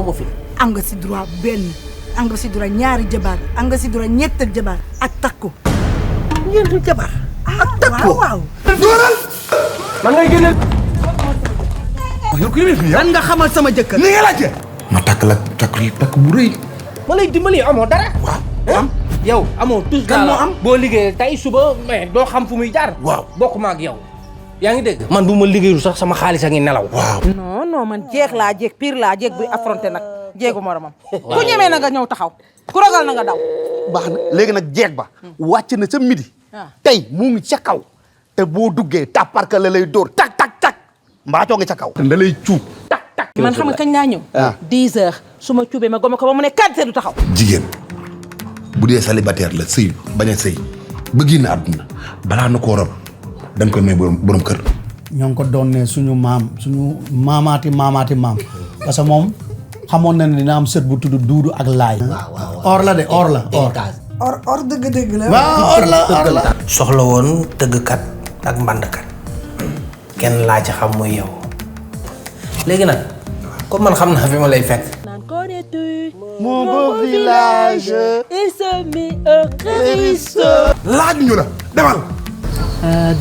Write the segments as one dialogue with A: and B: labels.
A: aw ma fi.
B: am nga si droit benn am nga si droit ñaari jabar am nga si droit ñetti jabar ak takku.
A: ñeenti jabar ak takku
B: waaw.
C: dóoral. man ngay génne. yow ku ne
B: lan nga xamal sama jëkkër.
C: ni nga laajte. ma takk bu rëy.
A: ma lay dimbali amoo dara.
C: waaw
A: am yow amoo tous
B: kan moo am
A: boo liggéeyee tey suba mais doo xam fu muy jaar.
C: waaw
A: bokkuma ak yow. yaa ngi dégg. man bu ma liggéeyul sax sama xaalis a ngi nelaw.
C: waaw.
D: non man jeeg laa jeeg pire laa jeeg buy affronté nag jeegu moromam. ku ñemee na nga ñëw taxaw ku ragal na nga daw.
E: baax na léegi nag jeeg ba wàcc na sa midi. tey mu ngi ca kaw te boo duggee tàpparka la lay dóor tak tak tak mbaacoo ngi ca kaw.
C: da lay cuub.
D: man xam nga kañ laa ñëw. 10 heures su ma cuubee ma goma ko ba mu ne 4 heures du taxaw.
C: jigéen bu dee célibataire la sëy bañ a sëy ba génn àdduna balaa na koo rob dañ koy may borom kër.
F: ñoo ngi ko doon ne suñu maamaati maam parce que moom xamoon na ne dina am sët bu tudd Duudu ak Laay. or la de or la or.
B: or dëgg-dëgg la.
F: waaw or la.
A: soxla woon tëggkat ak mbandkat kenn laa ci xam muy yow léegi nag comme man xam naa fi ma lay fekk.
D: naan connais-tu
E: mon beau village.
D: il se met au Christ.
C: laaj ñu la demal.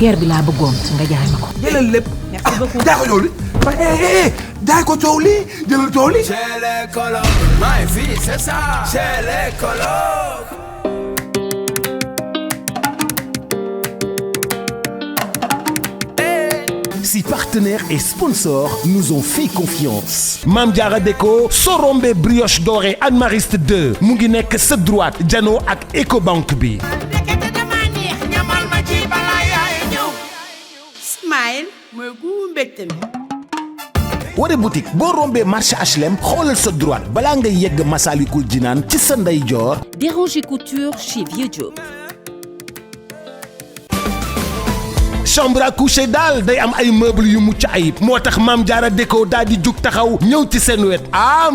D: guerre bi laa bëggoon nga jaay ma ko.
C: jëlal lépp.
D: merci beaucoup.
C: jaay ko coow li. jaay ko coow li jëlal coow li.
G: Chez les colocs, ma fille, c'est ça. Chez les colocs.
H: Si partenaires et sponsors nous ont fait confiance. Mame Diarra Déco Sorombe brioche dorée Anne Mariste 2 mu ngi nekk sa droite jano ak Ecobank bi.
B: Smile mooy gu mbégte mi.
H: Woré boutique boo rombee marché HLM xoolal sa droite balaa nga yegg Massalikul Jinaan ci sa ndeyjoor.
I: Déranger Couture chez Vieux Diop.
H: chambre à coucher daal day am ay meubles yu mucc ayib moo tax Mame Diarra Déco daal di jug taxaw ñëw ci seen wet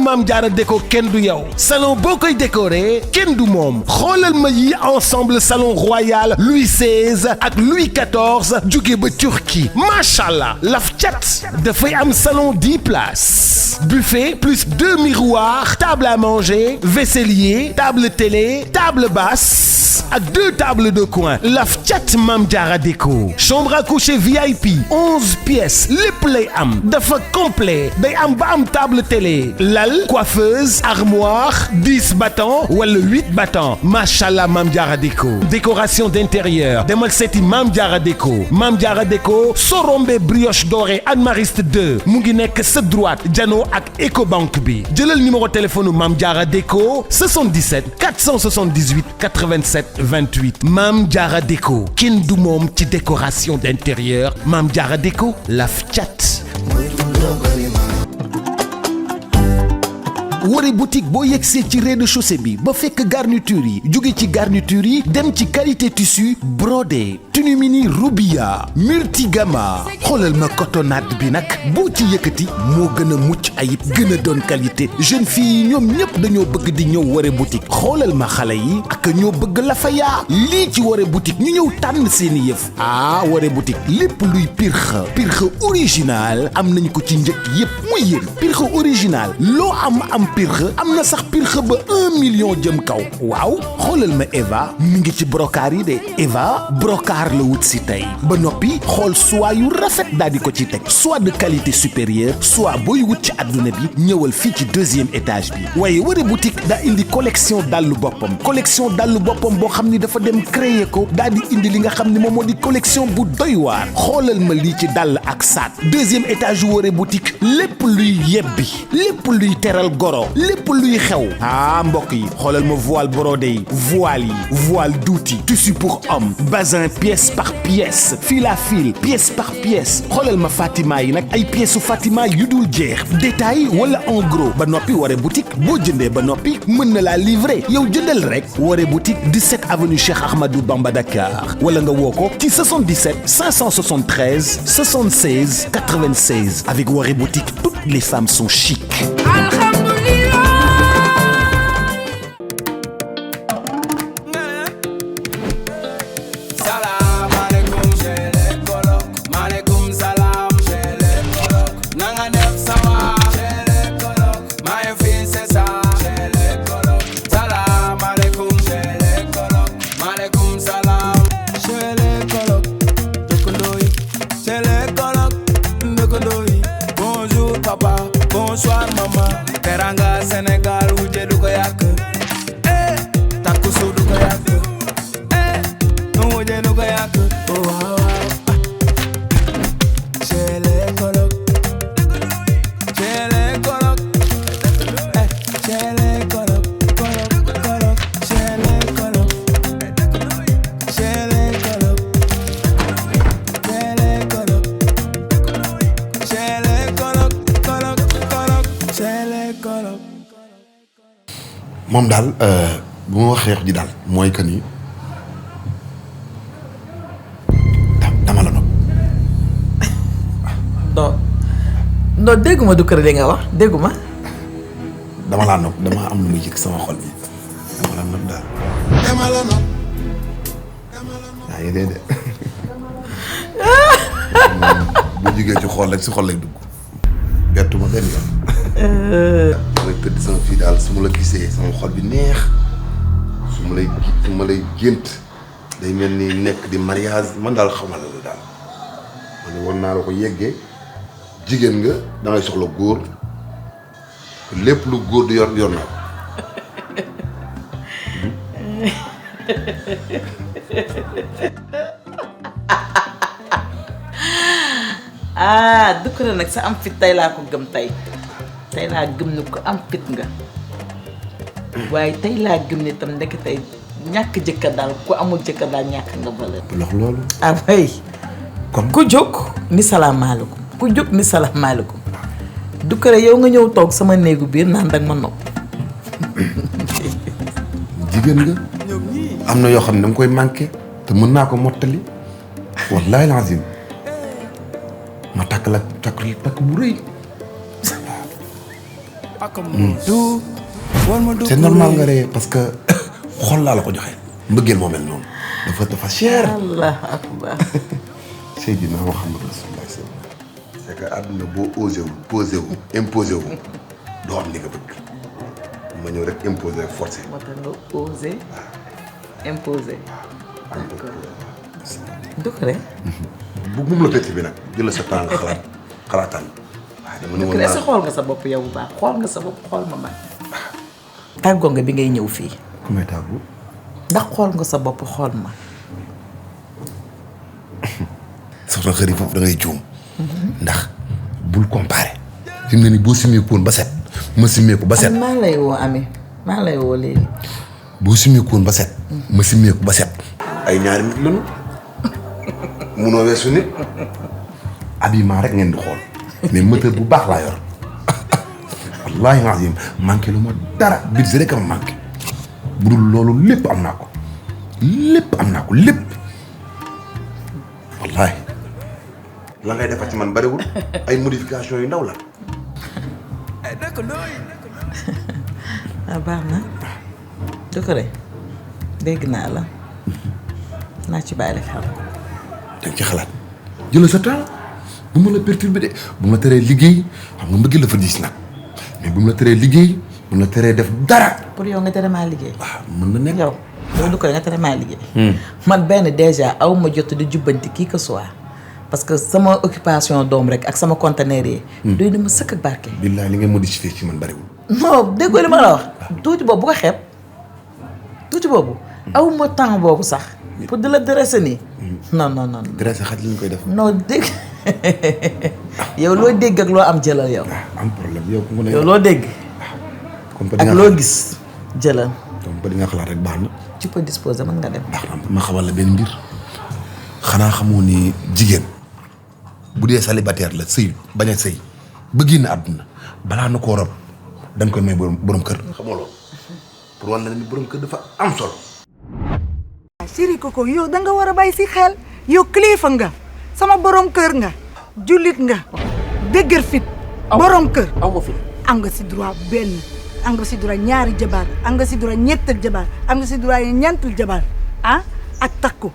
H: Mame Diarra Déco kenn du yow salon boo koy décorer kenn du moom xoolal ma yi ensemble salon royal Louis XVI ak Louis XIV jóge ba Turquie machallah laf cat dafay am salon 10 places buffet plus 2 miroirs table à manger vaisselier table télé table basse ak 2 tables de coin laf cat Mame Diarra Déco chambre à coucher VIP 11 pièces lépp lay am dafa complet day am ba am table télé lal coiffeuse armoire 10 battants wala 8 battants machallah Mame Diarra Déco décoration d'intérieur demal seeti Mame Diarra Déco Mame Diarra Déco Sorombe brioche dorée Anne Mariste 2 mu ngi nekk sa droite jano ak Ecobank bi jëlal numéro téléphone Mame Diarra Déco 77 478 87 28 Mame Diarra Déco kenn du moom ci décoration d'intérieur Mame Diarra Déco laf cat. Woré boutique boo yegsee ci rez-de-chaussée bi ba fekk garniture yi jóge ci garniture yi dem ci qualité tissu brodé tenue mini Rubia multigama xoolal ma cotonnade bi nag boo ci yëkkati moo gën a mucc ayib gën a doon qualité jeune fille yi ñoom ñëpp dañoo bëgg di ñëw Woré boutique xoolal ma xale yi ak ñoo bëgg la fa yaa lii ci Woré boutique ñu ñëw tànn seeni yëf Woré boutique lépp luy pirxa original am nañu ko ci njëkk yëpp muy yéen pirxa original loo am pirxe am na sax pirxe ba 1 million jëm kaw waaw xoolal ma Eva mi ngi ci brocart yi de Eva brocart la wut si tey ba noppi xool soie yu rafet daal di ko ci teg soit de qualité supérieure soit booy wut ci adduna bi ñëwal fii ci 2e étage bi waaye Woré boutique daa indi collection dallu boppam boo xam ni dafa dem créer ko daal di indi li nga xam ni moom moo di collection bu doy waar xoolal ma lii ci dàll ak saat 2e étage yu Woré boutique lépp luy yebbi lépp luy teral goro lépp luy xew mbokk yi xoolal ma voile brodé yi voile douti tissu pour homme bazin pièce par pièce fil à fil pièce par pièce xoolal ma Fatima yi nag ay pièces su Fatima yu dul jeex détail wala en gros ba noppi Woré boutique boo jëndee ba noppi mën na laa livrer yow jëndal rek Woré boutique 17 avenue Cheikh Ahmadou Bamba Dakar wala nga woo ko ci 77 573 76 96 avec Woré boutique toutes les femmes sont chic.
G: Chez les colocs, ma fille
C: moom daal bu ma waxee wax ji daal mooy que ni dama la nopp.
J: non dégguma du kër li nga wax dégguma.
C: dama laa nopp dama am lu muy yëg sama xol bi dama la nopp daal. dama la nopp. yaa ngi dee de bu jugee ci xol rek si xol lay dugg bettu ma benn yoon. damay tëdd sama fii daal su ma la gisee sama xol bi neex su ma lay gént day mel ni nekk di mariage man daal xamal la daal man ne war naa la ko yeggee jigéen nga dangay soxla góor lépp lu góor di yor naa ko.
J: du ko nag sa am fit tey laa ko gëm tey laa gëm ni ko am fit nga waaye tey laa gëm ni tam ndekk tey ñàkk jëkkër daal ku amul jëkkër daal ñàkk nga valeur.
C: bu lox loolu.
J: way ku jóg ni salaamaaleykum ku jóg ni salaamaaleykum du ko yow nga ñëw toog sama néegu biir naan dag ma nopp.
C: jigéen nga am na yoo xam ne danga koy manqué te mën naa ko mottali wallaahi lazim ma takk bu rëy. c'est normal nga ree parce que xol laa la ko joxe. mbëggeel moo mel noonu. dafa cher.
J: allah akbar.
C: Seydina Muhammad Rasulullah c'est que àdduna boo osé wu posé wu imposé wu doo am li nga bëgg ma ñëw rek imposé rek forcé.
J: moo tax nga osé imposé. du ko rek.
C: bu mu la pétti bi nag jël sa temps nga xalaataan. waaw dama ne woon naa
J: xool nga sa bopp yow bu baax xool nga sa bopp xool ma man. tàggoo nga bi ngay ñëw fii.
C: ku may tàggu.
J: ndax xool nga sa bopp xool ma.
C: soxna xëri foofu da ngay juum. ndax bul comparé. fi mu ne nii boo simmeeku woon ba set. ma simmeeku ba set.
J: maa lay woo Ami maa lay woo léegi.
C: boo simmeeku woon ba set. ma simmeeku ba set. ay ñaari nit lañu. munoo weesu nit. habillement rek ngeen di xool. mais moteur bu baax laa yor. wallaahi azim manqué lu ma dara budget rek a ma manqué. bu dul loolu lépp am naa ko. lépp. wallaahi. la ngay defar ci man bariwul ay modification yu ndaw la.
J: baax na. du ko rek dégg naa la naa ci bàyyi xel.
C: da nga ci xalaat jëlal sa temps bu ma la perturbé de bu ma teree liggéey xam nga mbëgg la fa diis nag mais bu ma la teree liggéey bu ma la teree def dara.
J: pour yow nga tere maa liggéey.
C: waaw mën na nekk.
J: yow du ko nga tere maa liggéey. man benn déjà aw ma jot di jubbanti kii que soit parce que sama occupation doom rek ak sama conteneur yi. doy na ma sëkk ak barke.
C: billaay li nga modifié ci man bariwul.
J: non déggoo li ma la wax. tuuti boobu bu ko xeeb tuuti boobu. aw ma temps boobu sax. pour di la dresser nii. non.
C: dresser xaj li ñu koy def.
J: non dégg yow loo dégg ak loo am jëlal yow.
C: am problème yow.
J: yow loo dégg. ak loo gis jëlal.
C: donc ba di nga xalaat rek baax na.
J: tu peux disposer mën nga dem.
C: baax na ma xamal la benn mbir xanaa xamoo ni jigéen bu dee célibataire la sëy bañ a sëy ba génn àdduna balaa na koo rob dañ koy may borom kër. xamoo loolu pour wan la ni borom kër dafa am solo.
B: Chéri Coco yow da nga war a bàyyi si xel yow kilifa nga sama borom kër nga jullit nga dëgër fit borom kër am nga si droit benn am nga si droit ñaari jabar am nga si droit ñettal jabar am nga si droit ñeental jabar ah ak takku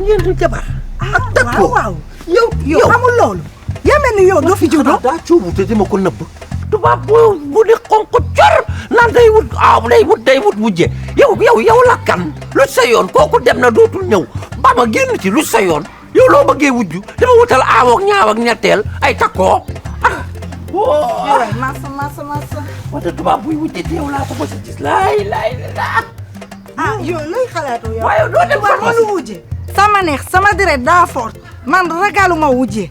E: ñeental jabar ak takku
B: waaw yow amul loolu yaa mel ni yow doo fi juddoo
E: daa cuubu te dima ko nëbb tubaab bu di xonq cor naan day wut wujje yow la kan lu sa yoon kooku dem na dootul ñëw ba ma génn ci lu sa yoon yow loo bëggee wujju dama wutal aawook ñaaw ak ñetteel ay takkoo
B: waay masa
E: wante tubaab buy wujje te yow laa ko mos a gis laay
B: yow looy xalaatoo yow
E: waaye doo dem
B: mënu wujje sama neex sama deret daa fort man ragaluma wujje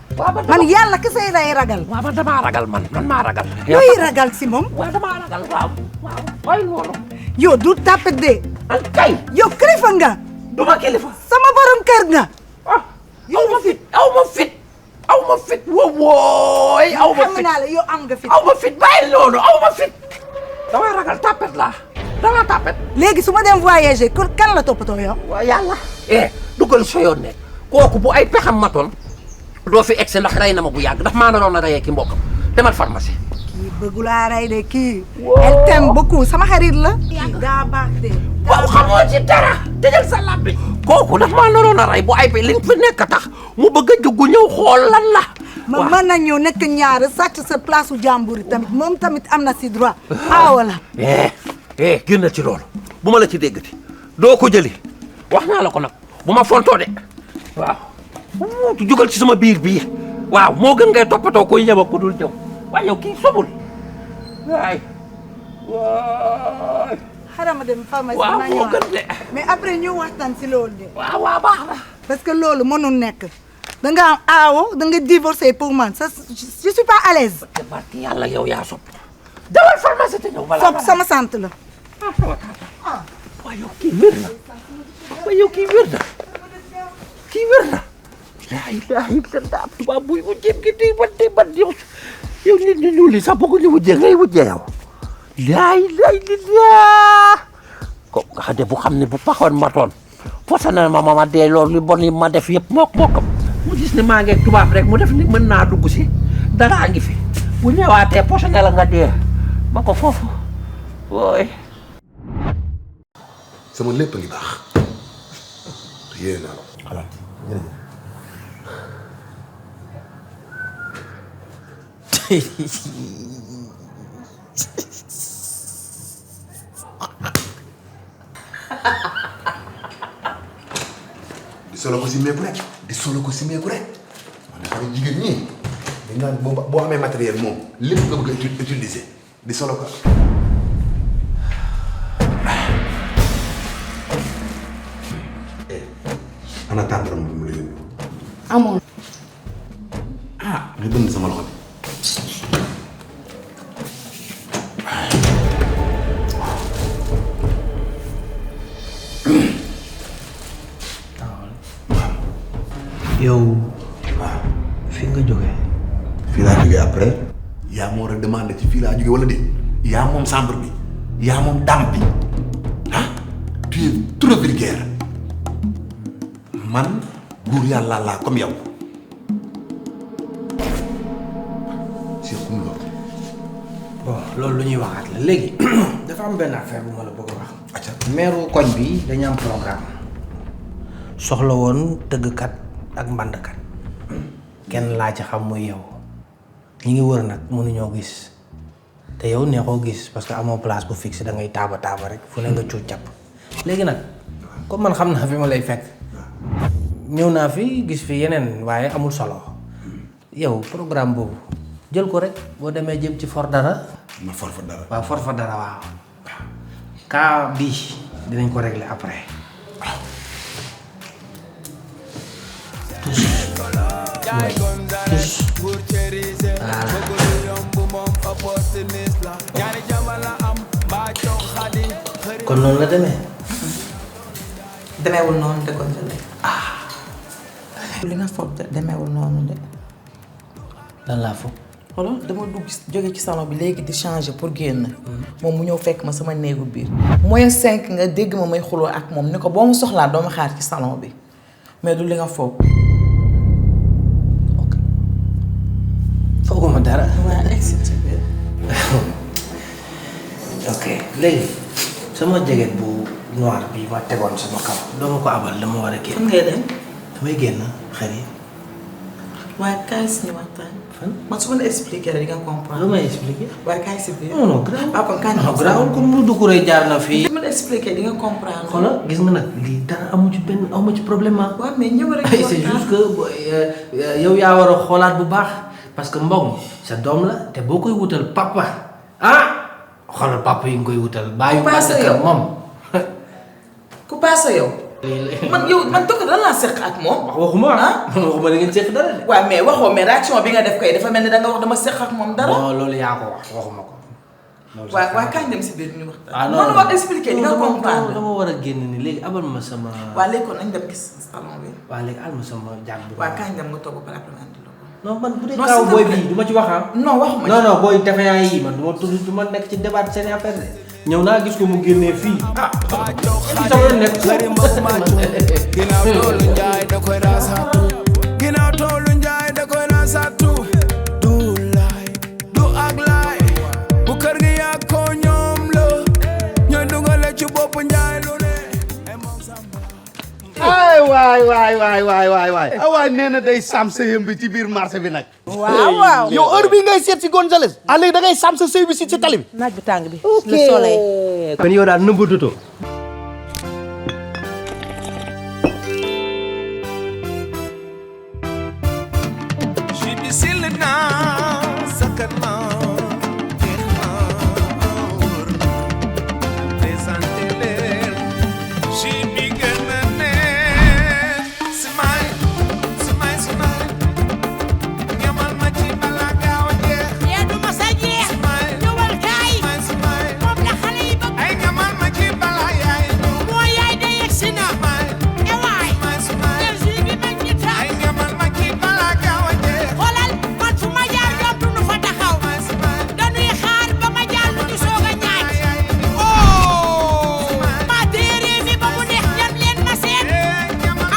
B: man yàlla kese day ragal
E: waaw man damaa ragal man maa ragal
B: looy ragal si moom
E: waaw damaa ragal waaw waaye loolu
B: yow du tapet de
E: ak kay
B: yow kilifa nga
E: du ma kilifa
B: sama borom kër nga
E: aw ma fit wooy aw ma fit
B: xam naa la yow am nga fit
E: aw ma fit bàyyi loolu aw ma fit damay ragal tapet laa danga tapet.
B: léegi su ma dem voyager kan la toppatoo yow.
E: waaw yàlla. dugal sa yoon nekk kooku bu ay pexam matoon doo fi egsi ndax rey na ma bu yàgg ndax maa naroon a reyee ki mbokkam demal pharmacie.
B: kii bëggu laa rey de kii. elle t'aime beaucoup sama xarit la. daa baax de.
E: waaw xamoo ci dara tëjal sa làmbi kooku ndax maa naroon a rey bu ay pe liñ fi nekk tax mu bëgg a jógu ñëw xool lan la.
B: ma mën na ñëw nekk ñaar sàcc sa place su jàmbur yi tamit moom tamit am na si droit. wala.
E: génn ci loolu bu ma la ci déggati doo ko jëli wax naa la ko nag bu ma fontoo de waaw jugal ci sama biir bii waaw moo gën ngay toppatoo koy ñëw ak ku dul ñëw waaye yow kii sobul waay
B: xaaral ma dem pharmacie.
E: waaw moo gën de.
B: mais après ñu waxtaan si loolu de.
E: waaw baax na.
B: parce que loolu mënul nekk. da nga am aawo da nga divorcé pour man ça je suis pas à l'aise.
E: barke yàlla yow yaa sopp dawal pharmacie te ñëw balaa
B: sopp sama sant la.
E: waaye yow kii wér na waaye yow kii wér na kii wér na. laa ilaaha illallaah tubaab buy wujjee gi di ban yow nit ñi ñuul yi sax bëgguñu wujjee ngay wujjee yow. laa ilaaha illallaah ko nga xam ne bu xam ne bu paxoon matoon posa na ma dee loolu li bon yi ma def yëpp mookam mu gis ne maa ngi tubaab rek mu def ni mën naa dugg si dara ngi fi bu ñëwaatee posa na la nga dee ba ko foofu wooy.
C: sama lépp a ngi baax yéen naa la xalaat jërëjëf. di solo ko si meeku rek di solo ko si meeku rek man xam ne jigéen ñi dañ naan boo amee matériel moom lépp nga bëgg a utiliser di solo ko. ana tàndaram bi mu la yóbbu.
B: amoon.
C: nga bënd sama loxo bi.
A: yow fi nga jógee.
C: fii laa jógee après. yaa moo war a demandé ci fii laa jógee wala déet. yaa moom chambre bi. yaa moom dam bi ah tu es trop vulgaire. man góor yàlla laa comme yow. surtout loolu.
A: bon loolu lu ñuy waxaat la léegi dafa am benn affaire bu ma la bëgg a wax. acca meeru koñ bi dañu am programme soxla woon tëggkat ak mbandkat kenn laa ci xam muy yow ñi ngi wër nag mënuñoo gis te yow neexoo gis parce que amoo place bu fixe da ngay taaba rek fu ne nga cuuc jàpp léegi nag comme man xam naa fi ma lay fekk ñëw naa fi gis fi yeneen waaye amul solo yow programme boobu jël ko rek boo demee jëm ci for dara.
C: ma for fa dara.
A: waaw for fa dara waaw. cas bii dinañ ko régler après. kon noonu la demee.
J: demeewul noonu de kon li nga foog demeewul noonu de.
A: lan laa foog.
J: xoolal dama dugg jóge ci salon bi léegi di changer pour génn. moom mu ñëw fekk ma sama néegu biir. moyen 5 nga dégg ma may xuloo ak moom ni ko boo ma soxlaa doo ma xaar ci salon bi mais du li nga foog.
A: ok fooguma dara.
J: waaw excité bi.
A: ok léegi sama jeget bu noir bi ma tegoon sama kaw. doo ma ko abal dama war a génn.
J: fan ngay dem.
A: damay génn xarit.
J: waaye kaay si ñu waxtaan.
A: fan
J: man su ma la expliqué rek di nga comprendre.
A: lu may expliqué.
J: waaye kaay si biir.
A: non non grave.
J: ah kon kaay
A: non grave comme lu dugg rek jaar na fii.
J: su ma la expliqué di nga comprendre.
A: xoolal gis nga nag lii dara amu ci benn amu ci problème ah.
J: waaw mais ñëw rek.
A: c'est juste que yow yaa war a xoolaat bu baax parce que mbokk sa doom la te boo koy wutal papa ah xoolal papa yi nga koy wutal. bàyyi
J: yow
A: moom.
J: ku paase yow. man tokk lan laa seq ak moom.
A: waxuma waxuma da ngeen seq dara de.
J: waaw mais waxoo mais réaction bi nga def koy dafa mel ni da nga wax dama seq ak moom dara.
A: non loolu yaa ko wax waxuma ko.
J: waaw kañ dem si biir ñu waxtaan.
A: ah non
J: non wax expliqué di nga comprendre.
A: dama war a génn ni léegi abal ma sama.
J: waaw léegi kon nañ dem gis salon bi.
A: waaw léegi al ma sama jàng bi.
J: waaw kañ dem nga toog ba après andi la ko.
A: non man bu dee kaw booy bii du ma ci wax ah.
J: non waxuma
A: non non booy defe naa yi man du ma tudd du ma nekk ci débat seen affaire de. ñëw naa gis ko mu génnee fii
G: ginnaaw toolu njaay da koy raasatu ginnaaw toolu njaay da koy raasatu du laay du ak laay bu kër gi yaa ko ñoom la ñooy dugale ci bopp njaay lu ne
F: waay nee na day sam sa yëm bi ci biir marché bi nag.
D: waaw.
F: yow heure bi ngay seet si Gonzales. léegi da ngay sam sa sëy bi si tali bi.
D: naaj bi tàng bi. le soleil.
A: kon yow daal nëbbatutoo.
G: sil naa sakkan naa neex naa wóor na présenté leen ji bi gën a neex smile ñamal ma ci bala gaaw a jeex
K: yaa du ma sa jeex ñëwal kaay moom la xale yi bëgg
G: ay ñamal ma ci bala yaay
K: moo yaay de yegg si na ewaay del ji bi mag ñi taal
G: ay ñamal ma ci bala gaaw a jeex
K: xoolal man fu ma jaar ñoom du nu fa taxaw dañuy xaar ba ma jaar lu ñu soog a ñaaj ma téere mi ba mu neex ñam leen ma seen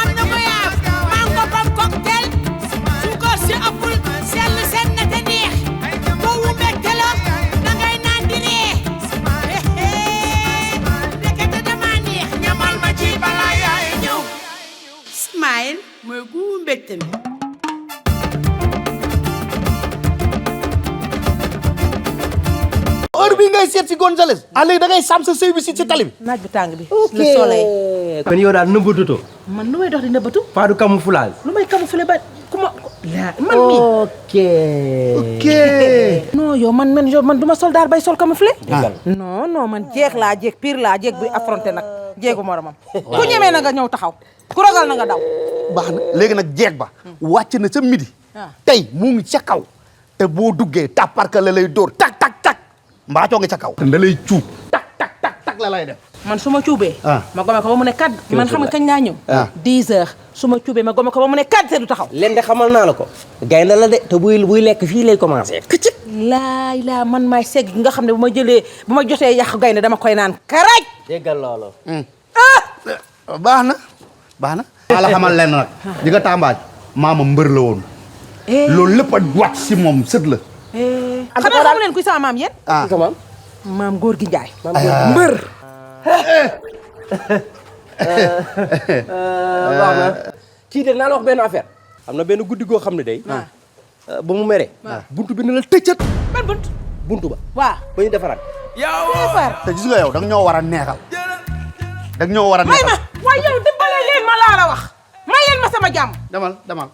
K: am na ko yaaf mango pom cocktail suukar si ëppul sell seen na te neex boobu mbégte la da ngay naan di ree ndekete dama neex ñamal ma ci bala yaay ñëw smile mooy gu mbégte mi
F: heure bi ngay seet si Gonzales. léegi da ngay sam sa sëy bi si tali bi.
D: naaj bi tàng bi. le soleil.
A: kon yow daal nëbbatutoo.
D: man lu may dox di nëbbatu.
A: pas du camouflage.
D: lu may camoufler ba ku ma. man mii.
F: ok.
D: non yow man du ma soldat bay sol camouflé. non man jeeg laa jeeg pire laa jeeg buy affronté nag jeegu moromam. ku ñemee na nga ñëw taxaw ku ragal na nga daw.
F: baax na léegi nag jeeg ba. wàcc na sa midi. tey mu ngi ca kaw. te boo duggee tàpparka la lay dóor tak tak tak. mbaacoo nga ca kaw. te da lay cuub. tak la lay def.
D: man su ma cuubee. ma gome ko ba mu ne kat man xam nga kañ laa ñëw. 10 heures su ma cuubee ma gome ko ba mu ne kat te du taxaw.
E: leen de xamal naa la ko. gaynde la de te buy lekk fii lay commencé. këcëg.
D: laa man maay segg nga xam ne bu ma jotee yàq gaynde dama koy naan karaj.
E: déggal loolu.
F: baax na. maa la xamal leen nag. di nga tàmbaaj. maama mbër la woon. loolu lépp a wàcc si moom sët la.
D: xanaa xamu leen kuy sama maam yéen. maam góor gi Njaay. mbër.
E: baax na kii de naa la wax benn affaire. am na benn guddi goo xam ne day. ba mu mere. buntu bi ne la tëccat.
D: ban
E: buntu ba.
D: waaw
E: ba ñu defaraat.
F: te gis nga yow da nga ñoo war a neexal.
D: may ma waaye yow dimbale leen ma laa la wax. may leen ma sama jàmm.
F: demal.
D: man.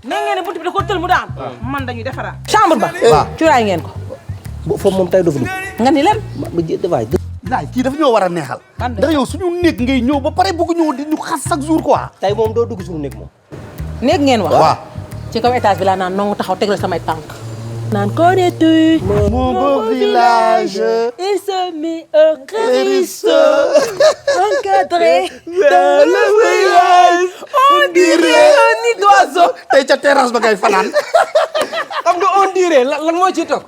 D: nee ngeen ne buntu bi da ko tël mu daan. man dañuy defaraat. chambre ba.
F: waaw
D: cuuraay ngeen ko.
E: foofu moom tay doful.
D: nga ni leen.
F: laay kii dafa ñoo war a neexal. ndax yow suñu néeg ngay ñëw ba pare bëgg ñëw di ñu xas chaque jour quoi.
E: tey moom doo dugg suñu néeg moom.
D: néeg ngeen wax.
F: waaw.
D: ci kaw étage bi laa naan nongu taxaw tegle samay tànk. naan connais-tu
F: mon beau village.
D: il se mit au hérisson encadré dans le village. On dirait un nid d'oiseau.
F: tey ca terrasse ba ngay fanaan.
E: xam nga on dirait lan moo ci toog.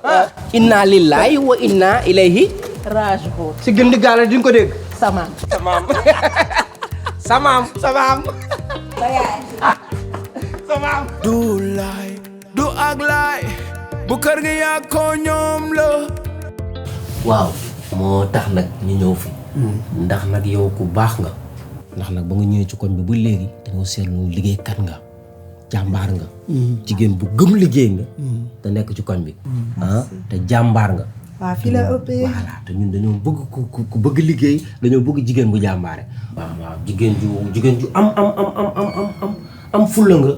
E: inna lillahi wa inna ilayhi
D: raji'un.
E: si gën di gaale di nga ko dégg.
D: samaam.
G: du laay du ak laay bu kër gi yaa ko ñoom la.
E: waaw moo tax nag ñu ñëw fi. ndax nag yow ku baax nga. ndax nag ba nga ñëwee ci koñ bi ba léegi dañoo seetlu liggéeykat nga jàmbaar nga. jigéen bu gëm liggéey nga. te nekk ci koñ bi. te jàmbaar nga.
B: waaw fii la ëppee.
E: voilà te ñun dañoo bëgg ku bëgg liggéey dañoo bëgg jigéen bu jàmbaare. waaw jigéen ju am fulla nga.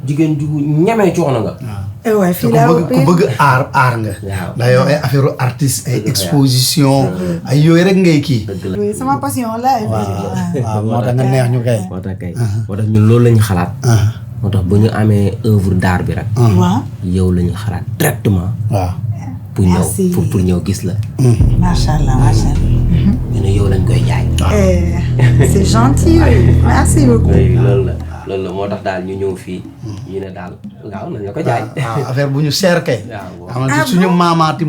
E: jigéen ju ñemee coono nga.
B: waaw fii la ëppee
F: ku bëgg aar nga. ndax yow ay affaire artiste ay exposition ay yooyu rek ngay kii.
B: oui sama passion la.
F: waaw moo tax nga neex ñu kay.
E: moo tax ñun loolu lañu xalaat. moo tax bu ñu amee œuvre d'art bi rek.
B: waaw
E: yow la ñu xalaat directement.
F: waaw
E: pour ñëw pour ñëw gis la.
B: macha allah.
E: ñu ne yow lañ koy jaay.
B: c'est gentil. merci beaucoup.
E: loolu la. loolu la moo tax daal ñu ñëw fii ñu ne daal waaw nañ la ko jaay
F: affaire bu ñu seer kay xamante suñu maamaati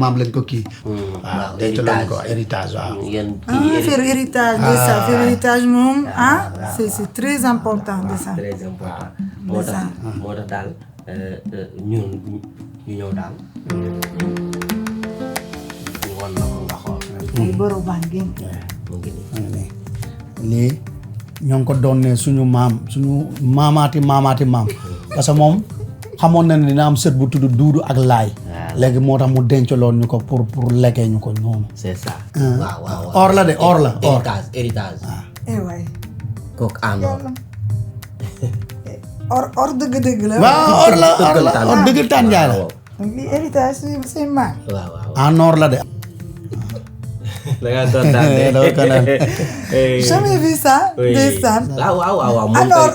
F: maam lañ ko kii waaw denc lañ ko héritage waaw
E: ngeen
B: faire héritage de ça faire héritage moom c'est très important de ça
E: très important moo tax daal ñun ñu ñëw daal ñu won la ko nga xool
B: boro baa ngeen
F: lii ñoo ngi ko doon ne suñu maamaati maam parce que moom xamoon na ne dina am sët bu tudd Duudu ak Laay léegi moo tax mu dencaloon ñu ko pour lekkee ñu ko noonu
E: c'est ça waaw
F: or la de or la
E: héritage
B: waay
E: kooku àndoor
B: or dëgg-dëgg la
F: waaw or dëgg-taan njaay la
B: donc lii héritage c'est maam
F: en or la de
E: da ngaa kontaan de
B: jamais vu ça ndeysaan
E: waaw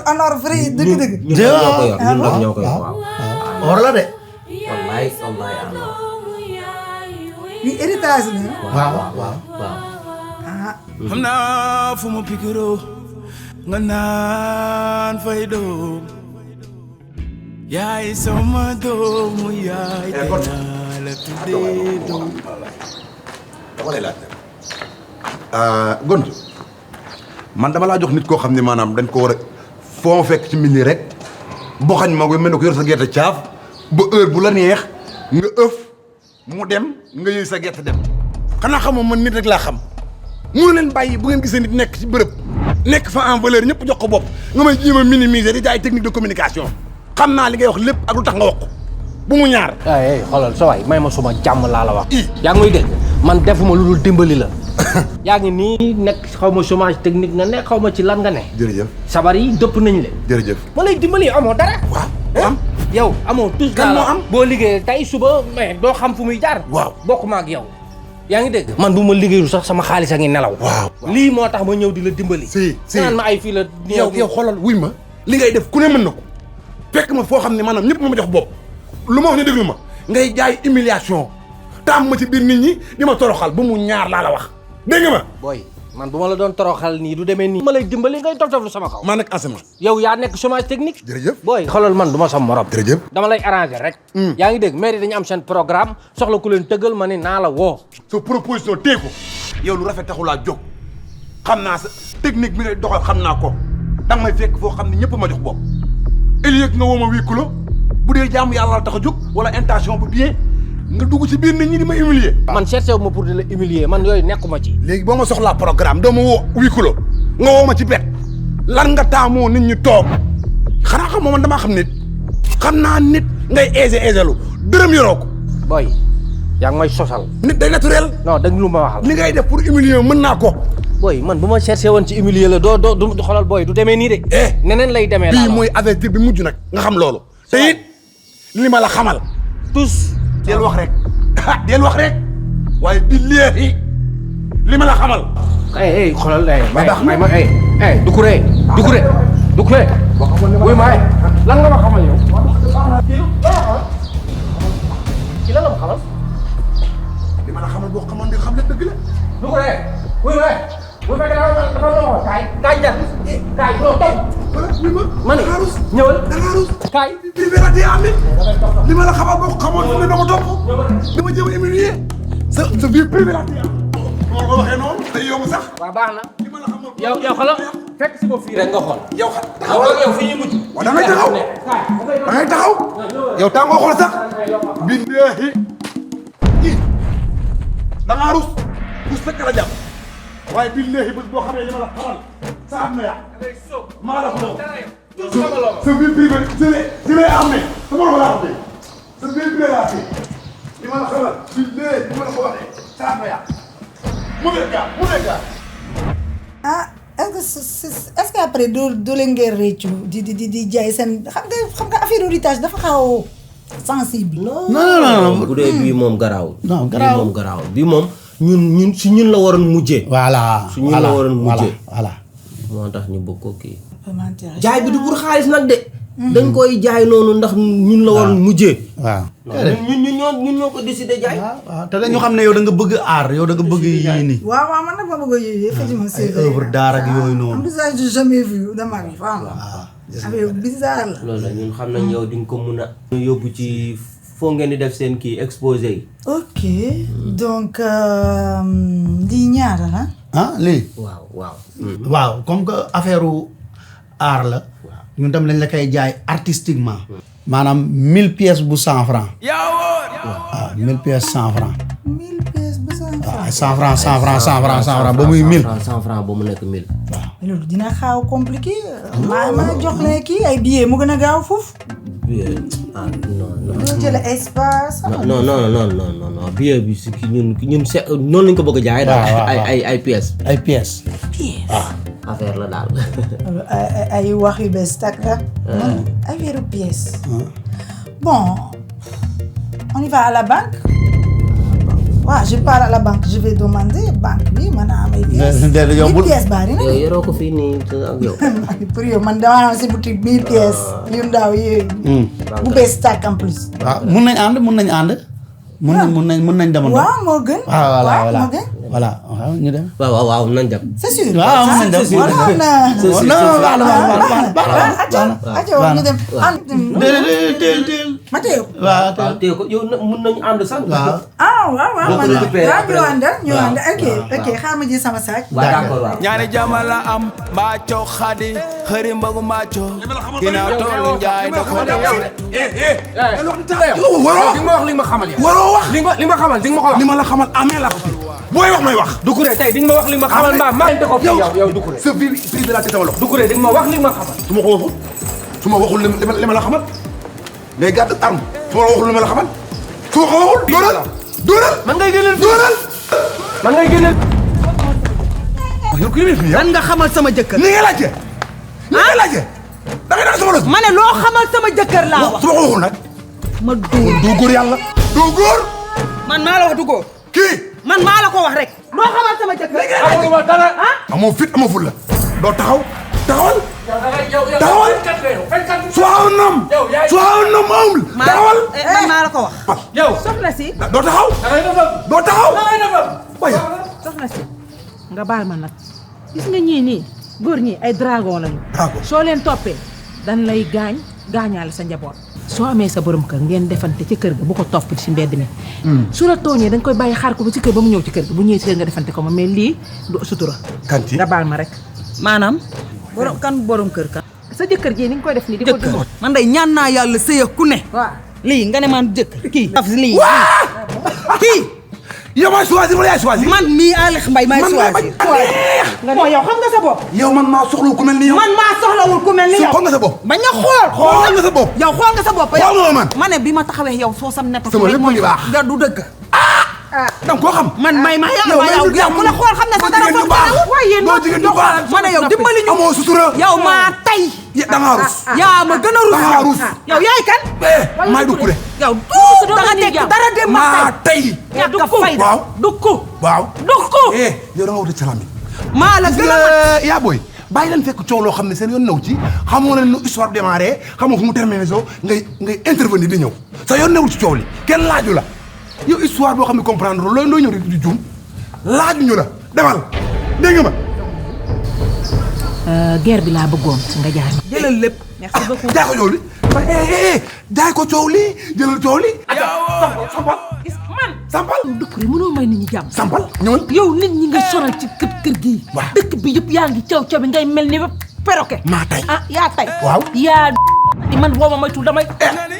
B: en or vrai dëgg-dëgg
E: ñoo ko yor waaw
F: or la de
E: wallaay àndoor
B: lii héritage la
E: waaw
G: xam naa fu ma pikiroo nga naan fay doom yaay sama doomu yaay dinaa la tuddee doom
C: dama lay laaj Gonzo man dama laa jox nit koo xam ne maanaam dañ ko war a foo ma fekk ci mil nii rek boxañ ma mel ne ko yor sa gerte caaf ba heure bu la neex nga ëf mu dem nga yëy sa gerte dem
F: xanaa xamoo man nit rek laa xam mënu leen bàyyi bu ngeen gisee nit nekk ci bërëb nekk fa en valeur ñëpp jox ko bopp nga may jéem a minimiser di jaay technique de communication xam naa li ngay wax lépp ak lu tax nga wax ko bu mu ñaar
A: xoolal sa waay may ma suma jàmm laa la wax yaa ngi muy dégg man defuma lu dul dimbali la yaa ngi nii nekk xaw ma chômage technique nga nekk xaw ma ci lan nga ne
C: jërëjëf
A: sabar yi dëpp nañ leen
C: jërëjëf
A: ma lay dimbali amoo dara
F: am
A: yow amoo tous
F: kan moo am
A: boo liggéeyee tey suba mais doo xam fu muy jaar
F: waaw
A: bokkuma ak yow yaa ngi dégg man bu ma liggéeyul sax sama xaalis a ngi nelaw
F: waaw
A: lii moo tax ma ñëw di la dimbali
F: si
A: naan ma ay fii la
F: yow xoolal wuy ma li ngay def ku ne mën na ko fekk ma foo xam ne maanaam ñëpp ma jox bopp lu ma wax ne déglu ma ngay jaay humiliation taam ma ci biir nit ñi di ma toroxal bu mu ñaar laa la wax dégg nga ma
A: booy man bu ma la doon toroxal nii du demee nii ma lay dimbali ngay tof lu sama kaw
F: maa nekk enseignement
A: yow yaa nekk chômage technique
C: jërëjëf
A: booy xoolal man du ma sam morom
C: jërëjëf
A: dama lay arranger rek yaa ngi dégg mairie dañu am seen programme soxla ku leen tëggal ma ne naa la woo
F: sa proposition tee ko yow lu rafet taxulaa jóg xam naa sa technique bi ngay doxal xam naa ko danga may fekk foo xam ne ñëpp ma jox bopp ëllëg nga woo ma 8 kilos bu dee jaamu yàlla la tax a jóg wala intention bu bien nga dugg ci biir nit ñi di ma humilier
A: man cherché wu ma pour di la humilier man yooyu nekkuma ci
F: léegi boo ma soxlaa programme doo ma woo 8 kilos nga woo ma ci bet lan nga taamoo nit ñi toog xanaa xam man damaa xam nit xam naa nit ngay aisé lu dërëm yoroo ko
A: booy yaa ngi may sosal
F: nit day naturel
A: non dëgg lu ma waxal
F: li ngay def pour humilier mën naa ko
A: booy man bu ma cherché woon ci humilier la doo du xoolal booy du demee nii de neneen lay demee
F: bii mooy avertir bi mujj nag nga xam loolu te it li ma la xamal
A: tous
F: del wax rek del wax rek waaye billahi li ma la xamal
A: xoolal may Doucouré wuy ma lan nga ma xamal yow ci lan la ma xamal
F: li ma la xamal boo xamoon di xam ne dëgg la
A: Doucouré wuy ma dafa la kaay jar kaay doo toog ma ne ñëwal kaay
F: privé la tee am li ma la xamal boo xamoon fu ne dama topp dama jëm a humilier sa vie privée la tee am moo ko waxee noonu day yomb sax
A: waaw baax na yow xoolal fekk si ko fii rek nga xool
F: yow taxaw
A: yow fi ñuy mujj
F: waaw da ngay taxaw da ngay taxaw yow tàngoo xool sax billahi da ngaa rus fekk la jàpp waaye billahi bés boo xamee li ma la xamal sa am na yaa maa la ko sa vie privée si lay am ne sama la laa waxee sa vie privée laa fi li ma la xamal billahi li ma la ko waxee sa am na yaa mu nekk
B: ah est-ce que après doo leen ngeen réccu di jaay seen xam nga affaire héritage dafa xaw sensible.
E: non bu dee bii moom garaaw.
F: non
E: bii moom garaaw bii moom ñun si ñun la waroon mujjee.
F: voilà
E: su ñun la waroon mujjee.
F: voilà
E: moo tax ñu bëgg ko kii. jaay bi du pour xaalis nag de. dañ koy jaay noonu ndax ñun la waroon mujjee.
F: waaw.
E: ñun ñoo ko décidé jaay.
F: waaw te dañu xam ne yow da nga bëgg art yow da nga bëgg yii nii.
B: waaw man nag ma bëgg a yii effectivement c'est
F: ay œuvre d'art ak yooyu noonu.
B: ça j'ai jamais vu de ma vie waaw. affaire bizarre la.
E: loolu la ñun xam nañ yow di nga ko mun a. yóbbu ci foo ngeen di def seen kii exposé yi.
B: ok donc lii ñaata la.
L: ah lii.
E: waaw.
L: waaw comme que affaire art la. ñun tam lañ la koy jaay artistiquement. maanaam 1000 pièces bu 100 francs. waaw 1000 pièces 100 francs.
B: 1000 pièces bu 100 francs.
L: waaw 100 francs ba muy 1000.
E: 100 francs ba mu nekk 1000.
L: waaw.
B: loolu dina xaaw compliqué. ma jox la kii ay billets mu gën a gaaw foofu.
E: non.
B: doo jël espace.
E: non billet bi si ñun se noonu lañ ko bëgg a jaay daal. ay pièces.
L: ay pièces.
E: waaw affaire la daal.
B: ay wax yu bees tàkk la. affaire pièces. bon on y va à la banque. waaw je pars à la banque je vais demander banque bi mën naa am ay pièces. 1000 pièces bari na.
E: yoroo ko fii nii ak yow.
B: pour yow man damaa am si boutique 1000 pièces yu ndaw yooyu. bu bees tàkk en plus.
L: waaw mun nañ ànd. mun nañ demoon.
B: waaw moo gën.
L: voilà
B: moo gën.
L: voilà waaw ñu dem.
E: waaw nañ dem.
B: c'est sûr.
L: waaw mun nañ dem.
B: waaw ñu dem.
L: teel.
B: Mathieu.
L: waaw
E: téye ko yow mun nañu ànd sax.
L: waaw.
B: waaw man ñu ànd ok xaaral ma ji sama sac.
E: d'accord.
G: ñaari jama la am mbaaco xadi xëri mbagu mbaaco ginnaaw toolu njaay da ko def
A: waroo di nga ma wax li ma xamal yow.
F: waroo wax
A: li ma xamal di nga ma ko wax.
F: li ma la xamal amee la ko fi booy wax may wax.
A: Doucouré tey di nga ma wax li ma xamal mbaa maa ngi ko fi yow Doucouré.
F: sa vie privée laa teg sama loxo.
A: Doucouré di nga ma wax li ma xamal.
F: su ma ko waxul su ma waxul li ma la xamal day gàdd arme su ma la waxul li ma la xamal su ma ko waxul. dóoral
A: man ngay génneel man ngay génneel.
F: yow kii bi fii
D: lan nga xamal sama jëkkër.
F: ni nga laajte. ni nga laajte. da ngay def sama loxo.
D: ma ne loo xamal sama jëkkër laa wax.
F: su ma ko waxul nag.
D: ma dóor.
F: doo góor yàlla. doo góor.
D: man maa la wax du góor.
F: kii.
D: man maa la ko wax rek. loo xamal sama jëkkër.
A: amul dara.
F: amoo fit amoo ful la. doo taxawal. taxawal. sois un homme. humble. taxawal.
D: man maa la ko wax.
A: yow
D: soxna si.
F: doo taxaw. doo taxaw. waaye.
D: soxna si nga baal ma nag gis nga ñii nii góor ñi ay dragon lañu.
F: dragon
D: soo leen toppee dan lay gaañaale sa njaboot. soo amee sa borom kër ngeen defante ci kër ga bu ko topp ci mbedd mi. su la tooñee da nga koy bàyyi xaar ko ba ci kër ba mu ñëw ci kër ga bu ñëwee ci kër nga defante ko ma mais lii du sutura.
F: kan ci
D: nga baal ma rek. maanaam. borom kër kan. sa jëkkër ji ni nga koy def nii di ko dund. man day ñaan naa yàlla sëy ku ne. waaw lii nga ne man jëkkër kii. lii kii.
F: yow maa choisir wala yaa choisir.
D: man mii Alex Mbaye maay choisir. moo yow xam nga sa bopp.
F: yow man maa soxlawul ku mel ni yow.
D: man maa soxlawul ku mel ni yow.
F: xool nga sa bopp.
D: bañ a xool.
F: xool nga sa bopp.
D: yow xool nga sa bopp.
F: xool nga man.
D: ma ne bi ma taxawee yow soo sam nepp.
F: sama lépp ngi baax.
D: da du dëgg.
F: da nga koo xam.
D: man may ma yow ku la xool xam ne sa dara foofu dara. waaye yéen
F: doo jigéen ñu baax.
D: ma ne yow dimbali ñu.
F: amoo sutura.
D: yow maa tay.
F: da ngaa rus.
D: yaa ma gën a rus.
F: da ngaa rus.
D: yow yaay kan.
F: maay Doucouré.
D: yow da nga nekk dara dem
F: maa tey.
D: ñàkk a fayda.
F: waaw
D: dukku.
F: waaw.
D: dukku.
F: yow da nga wuti salaam.
D: maa la gën a
F: yaa booy bàyyi leen fekk coow loo xam ne seen yoon naw ci xamoo leen nu histoire démarré xamoo fu mu terminé soo ngay intervenir di ñëw sa yoon newul ci coow li kenn laaju la yow histoire boo xam ne comprendre looy ñëw di juum laajuñu la demal dégg nga ma.
D: guerre bi laa bëggoon nga jaay ma. jëlal lépp. merci beaucoup
F: jaay ko coow li jaay ko coow li jëlal coow li. sampal sampal.
D: Doucouré mënoo may nit ñi jàmm.
F: sampal ñëwal.
D: yow nit ñi nga sonal ci kër gii.
F: waaw
D: dëkk bi yëpp yaa ngi caw bi ngay mel ni perroquet.
F: maa tay
D: yaa tay.
F: waaw
D: yaa man boo ma moytuwul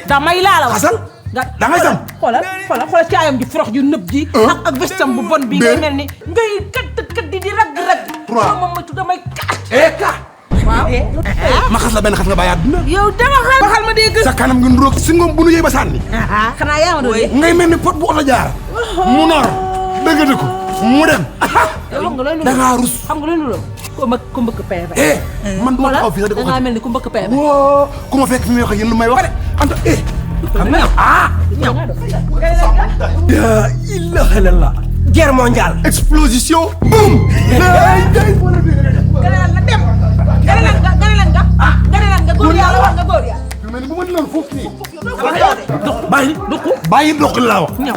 D: damay laa la wax.
F: xasal da ngay sam.
D: xoolal caayam ji forox ju nëb ji. ak vestam bu bon bi ngay mel ni ngay kat di ragg. boo ma moytuwul damay kat. waaw.
F: ma xas la benn xas nga bàyyi àdduna.
D: yow dama waxal ma dégg.
F: sa kanam nga nduróog si ngoom bu nu yëy ba sànni.
D: xanaa yaa ma doon yëg.
F: ngay mel ni pot bu oto jaar. mu nor dëgg ko mu dem. da ngaa rus.
D: xam nga loolu ku mbëkk peebe.
F: man du ma taxaw fii sax
D: da ngaa mel ni ku mbëkk peebe.
F: woo ku ma fekk fi muy wax ak yéen lu may wax de anta xam nga
A: la ilaha illallah. guerre mondiale.
F: explosion. boum.
D: nga góor yàlla wax nga góor yàlla.
F: mel ni bu ma dinoon foofu nii.
A: bàyyi
F: doq laa wax.
D: ñëw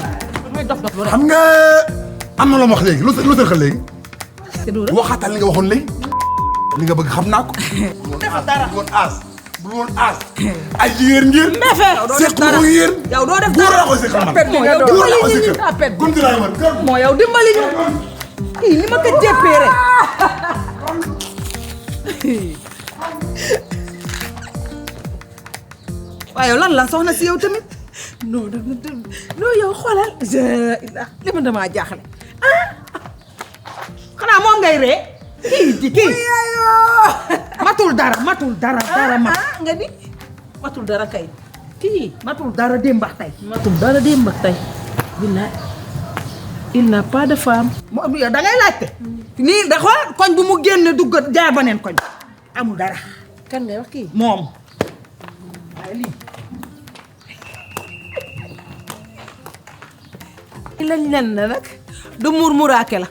D: may dox rek.
F: xam nga am na loo ma wax léegi lu tënk léegi. waxaatal li nga waxoon léegi. li nga bëgg xam naa ko.
D: dafa dara
F: woon aas. bu woon aas ay jigéen ngeen
D: Mbefe yow doo def
F: seq ko yéen
D: yow doo def
F: góor laa ko seqal man góor laa ko seqal gunti laa man kër
D: moo yow dimbali ñu kii li ma ko jéppee rek waaye yow lan la soxna si yow tamit non yow xoolal li ma damaa jaaxle xanaa moom ngay ree kii matul dara mat nga ni matul dara kay kii matul dara démb ak tey billaay il n'a pas de femme moom yow da ngay laajte nii da xool koñ bu mu génne dugg jaar beneen koñ amul dara kan ngay wax kii moom waaye lii lañ nen na nag du murmuraake la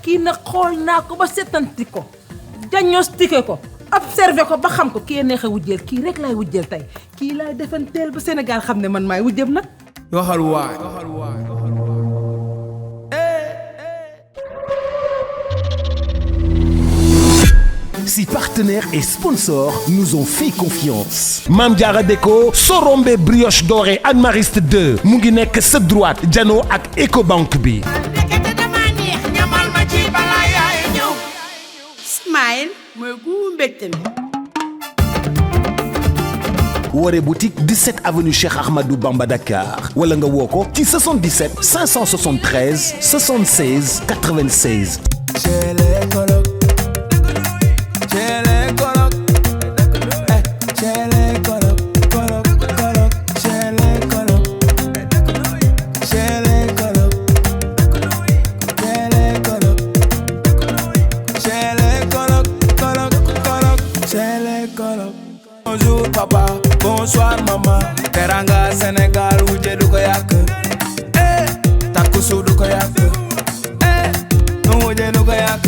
D: kii nag xool naa ko ba setanti ko diagnostiqué ko observé ko ba xam ko kii neex a wujjeel kii rek laay wujjeel tey kii laay defanteel ba Sénégal xam ne man maay wujjëm nag
G: waxal waay
H: Si partenaires et sponsors nous ont fait confiance. Mame Diarra Déco Sorombe brioche dorée Anne Mariste 2 mu ngi nekk sa droite jano ak Ecobank bi.
K: Smile mooy gu mbégte mi.
H: Woré boutique 17 avenue Cheikh Ahmadou Bamba Dakar wala nga woo ko ci 77 573 76 96.
G: Bonjour papa, bonsoir maman. Teranga Sénégal wujje du ko yàq. Takku su du ko yàq. Wujje du ko yàq.